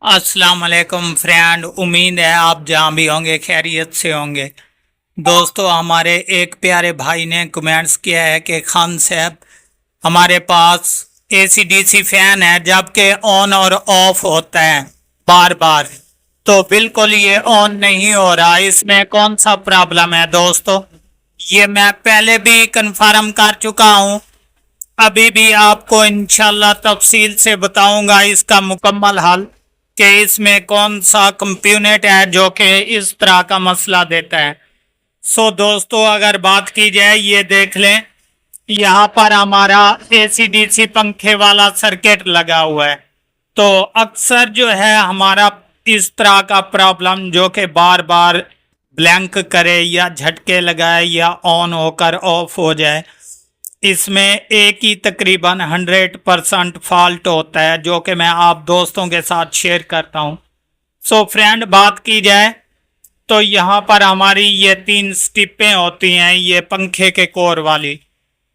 अस्सलाम वालेकुम फ्रेंड। उम्मीद है आप जहाँ भी होंगे खैरियत से होंगे। दोस्तों, हमारे एक प्यारे भाई ने कमेंट्स किया है कि खान साहब, हमारे पास एसी डीसी फैन है जबकि ऑन और ऑफ होता है बार बार, तो बिल्कुल ये ऑन नहीं हो रहा। इसमें कौन सा प्रॉब्लम है दोस्तों? ये मैं पहले भी कंफर्म कर चुका हूँ, अभी भी आपको इंशाल्लाह तफसील से बताऊंगा इसका मुकम्मल हल कि इसमें कौन सा कंपोनेंट है जो कि इस तरह का मसला देता है। सो दोस्तों, अगर बात की जाए, ये देख लें, यहाँ पर हमारा एसी डीसी पंखे वाला सर्किट लगा हुआ है। तो अक्सर जो है हमारा इस तरह का प्रॉब्लम जो कि बार बार ब्लैंक करे या झटके लगाए या ऑन होकर ऑफ हो जाए, इसमें एक ही तकरीबन 100% फॉल्ट होता है जो कि मैं आप दोस्तों के साथ शेयर करता हूं। सो फ्रेंड, बात की जाए तो यहाँ पर हमारी ये 3 स्टिपें होती हैं, ये पंखे के कोर वाली।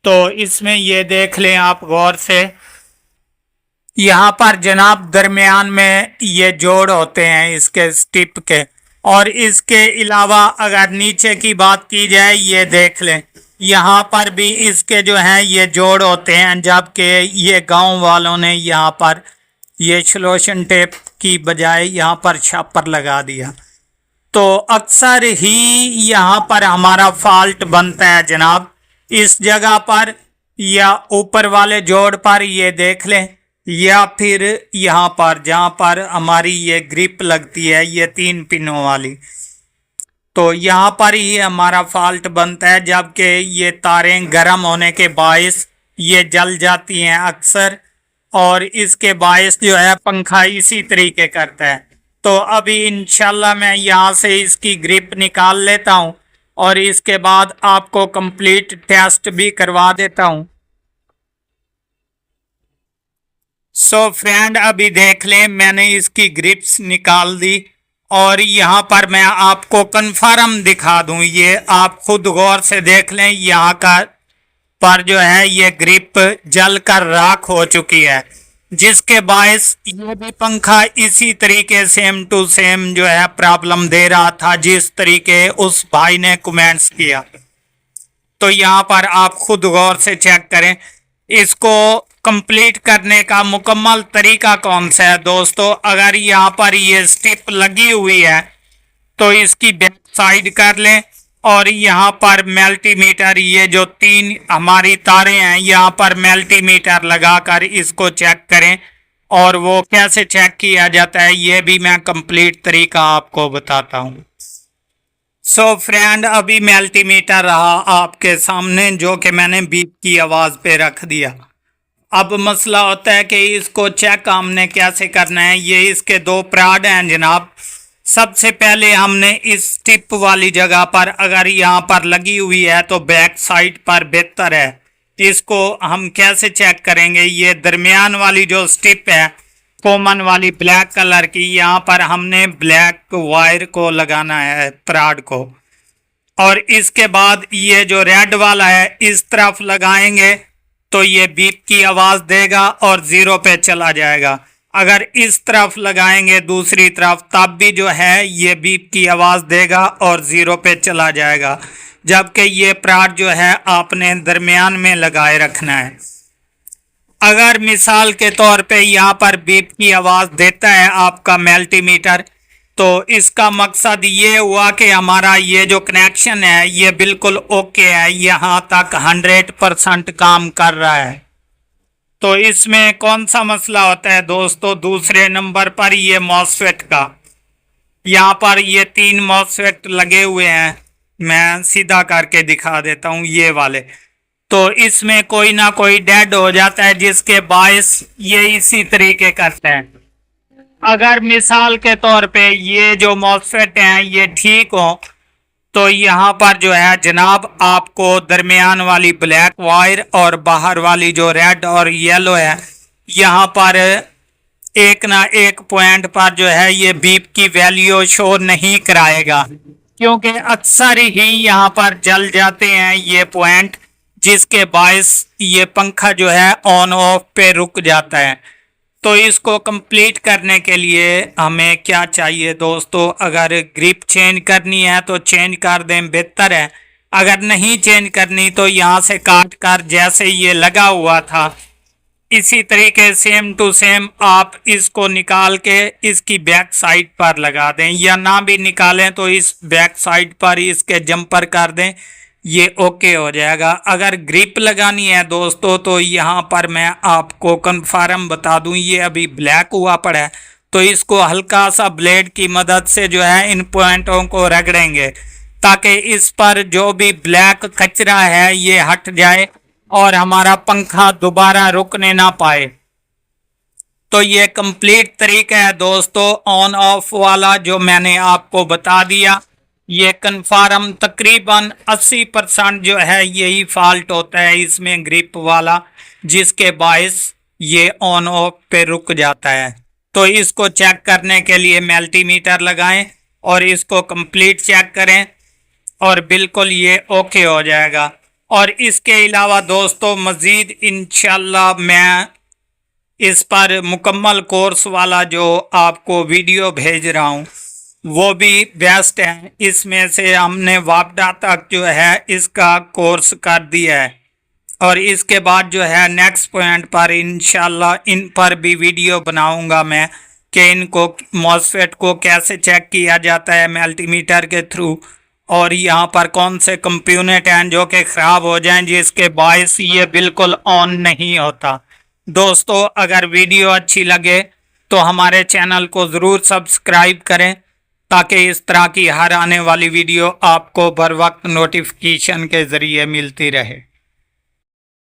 तो इसमें ये देख लें आप गौर से, यहाँ पर जनाब दरमियान में ये जोड़ होते हैं इसके स्टिप के। और इसके अलावा अगर नीचे की बात की जाए, ये देख लें, यहाँ पर भी इसके जो हैं ये जोड़ होते हैं, जबकि ये गांव वालों ने यहाँ पर ये स्लोशन टेप की बजाय यहाँ पर छापर लगा दिया। तो अक्सर ही यहाँ पर हमारा फॉल्ट बनता है जनाब इस जगह पर, या ऊपर वाले जोड़ पर, ये देख लें, या फिर यहाँ पर जहाँ पर हमारी ये ग्रिप लगती है ये 3 पिनों वाली, तो यहाँ पर ही हमारा फॉल्ट बनता है। जबकि ये तारें गर्म होने के बायस ये जल जाती हैं अक्सर, और इसके बायस जो है पंखा इसी तरीके करता है। तो अभी इंशाल्लाह मैं यहाँ से इसकी ग्रिप निकाल लेता हूँ और इसके बाद आपको कंप्लीट टेस्ट भी करवा देता हूँ। सो फ्रेंड, अभी देख लें, मैंने इसकी ग्रिप्स निकाल दी और यहाँ पर मैं आपको कन्फर्म दिखा दूं, ये आप खुद गौर से देख लें, यहाँ का पर जो है ये ग्रिप जल कर राख हो चुकी है, जिसके बायस ये भी पंखा इसी तरीके सेम टू सेम जो है प्रॉब्लम दे रहा था जिस तरीके उस भाई ने कमेंट्स किया। तो यहाँ पर आप खुद गौर से चेक करें, इसको कंप्लीट करने का मुकम्मल तरीका कौन सा है दोस्तों। अगर यहाँ पर ये स्टिप लगी हुई है तो इसकी बैक साइड कर लें और यहाँ पर मल्टीमीटर, ये जो 3 हमारी तारें हैं, यहाँ पर मल्टीमीटर लगाकर इसको चेक करें। और वो कैसे चेक किया जाता है ये भी मैं कंप्लीट तरीका आपको बताता हूँ। सो फ्रेंड, अभी मल्टीमीटर रहा आपके सामने जो कि मैंने बीप की आवाज़ पे रख दिया। अब मसला होता है कि इसको चेक हमने कैसे करना है। ये इसके 2 प्राड हैं जनाब। सबसे पहले हमने इस टिप वाली जगह पर, अगर यहाँ पर लगी हुई है तो बैक साइड पर बेहतर है। इसको हम कैसे चेक करेंगे, ये दरमियान वाली जो स्टिप है कॉमन वाली ब्लैक कलर की, यहाँ पर हमने ब्लैक वायर को लगाना है, प्राड को। और इसके बाद ये जो रेड वाला है इस तरफ लगाएंगे तो ये बीप की आवाज़ देगा और 0 पे चला जाएगा। अगर इस तरफ लगाएंगे दूसरी तरफ, तब भी जो है ये बीप की आवाज़ देगा और 0 पे चला जाएगा। जबकि ये प्राड जो है आपने दरमियान में लगाए रखना है। अगर मिसाल के तौर पे यहाँ पर बीप की आवाज़ देता है आपका मल्टीमीटर, तो इसका मकसद ये हुआ कि हमारा ये जो कनेक्शन है ये बिल्कुल ओके है, यहाँ तक 100% काम कर रहा है। तो इसमें कौन सा मसला होता है दोस्तों? दूसरे नंबर पर ये मॉसफेट का, यहाँ पर ये 3 मॉसफेट लगे हुए हैं, मैं सीधा करके दिखा देता हूँ, ये वाले। तो इसमें कोई ना कोई डेड हो जाता है जिसके बायस ये इसी तरीके करते हैं। अगर मिसाल के तौर पे ये जो मॉसफेट हैं ये ठीक हो तो यहाँ पर जो है जनाब आपको दरमियान वाली ब्लैक वायर और बाहर वाली जो रेड और येलो है, यहाँ पर एक ना एक पॉइंट पर जो है ये बीप की वैल्यू शो नहीं कराएगा, क्योंकि अक्सर ही यहाँ पर जल जाते हैं ये पॉइंट, जिसके बायस ये पंखा जो है ऑन ऑफ पे रुक जाता है। तो इसको कंप्लीट करने के लिए हमें क्या चाहिए दोस्तों, अगर ग्रिप चेंज करनी है तो चेंज कर दें, बेहतर है। अगर नहीं चेंज करनी तो यहाँ से काट कर जैसे ये लगा हुआ था इसी तरीके सेम टू सेम आप इसको निकाल के इसकी बैक साइड पर लगा दें, या ना भी निकालें तो इस बैक साइड पर इसके जंपर कर दें, ये ओके हो जाएगा। अगर ग्रिप लगानी है दोस्तों तो यहाँ पर मैं आपको कन्फर्म बता दूं, ये अभी ब्लैक हुआ पड़ा है, तो इसको हल्का सा ब्लेड की मदद से जो है इन पॉइंटों को रगड़ेंगे ताकि इस पर जो भी ब्लैक कचरा है ये हट जाए और हमारा पंखा दोबारा रुकने ना पाए। तो ये कंप्लीट तरीका है दोस्तों ऑन ऑफ वाला जो मैंने आपको बता दिया। ये कन्फर्म तकरीबन 80% जो है यही फॉल्ट होता है इसमें ग्रिप वाला, जिसके बायस ये ऑन ऑफ पे रुक जाता है। तो इसको चेक करने के लिए मल्टीमीटर लगाएं और इसको कंप्लीट चेक करें और बिल्कुल ये ओके हो जाएगा। और इसके अलावा दोस्तों मज़ीद इंशाल्लाह मैं इस पर मुकम्मल कोर्स वाला जो आपको वीडियो भेज रहा हूँ वो भी बेस्ट है। इसमें से हमने वापडा तक जो है इसका कोर्स कर दिया है और इसके बाद जो है नेक्स्ट पॉइंट पर इंशाल्लाह इन पर भी वीडियो बनाऊंगा मैं कि इनको मॉसफेट को कैसे चेक किया जाता है मल्टीमीटर के थ्रू, और यहाँ पर कौन से कंपोनेंट हैं जो कि ख़राब हो जाएं जिसके बायस ये बिल्कुल ऑन नहीं होता। दोस्तों अगर वीडियो अच्छी लगे तो हमारे चैनल को ज़रूर सब्सक्राइब करें ताकि इस तरह की हर आने वाली वीडियो आपको बर वक्त नोटिफिकेशन के ज़रिए मिलती रहे।